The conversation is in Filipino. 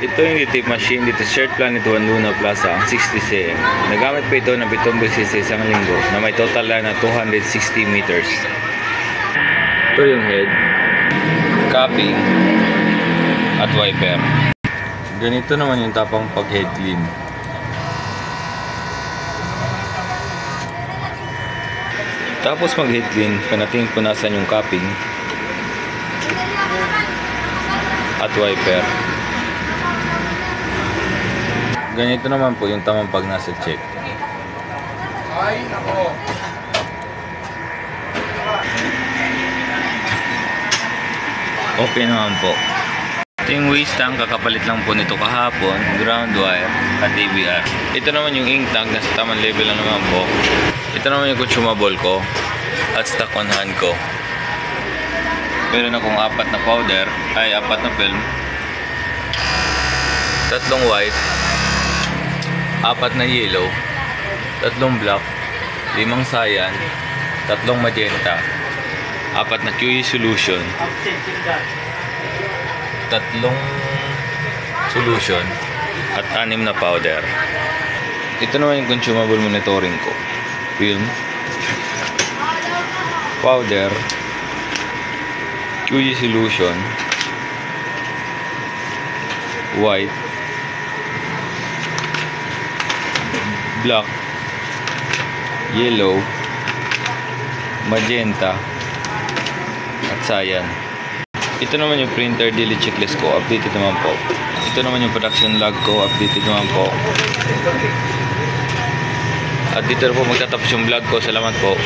Ito yung tape machine dito sa Shared Planet 1 Luna Plaza, ang 60cm. Nagamit pa ito ng 7 beses sa isang linggo na may total na 260 meters. Ito yung head, capping, at wiper. Ganito naman yung tapang pag-head clean. Tapos mag-head clean, panating punasan yung capping at wiper. Ganito naman po yung tamang pag nasa check. Ay, nako. Okay naman po. Ito yung waste tank, kakapalit lang po nito kahapon, ground wire at ABR. Ito naman yung ink tank, nasa tamang level lang naman po. Ito naman yung consumable ko at stock on hand ko. Meron akong 4 na powder, ay 4 na film, 3 white, 4 na yellow, 3 black, 5 cyan, 3 magenta, 4 na QE solution, 3 solution, at 6 na powder. Ito naman yung consumable monitoring ko. Film, powder, QE solution, white, black, yellow, magenta, at cyan. Ito naman yung printer daily checklist ko, updated naman po. Ito naman yung production log ko, updated naman po. At dito na po magtatapos yung vlog ko. Salamat po.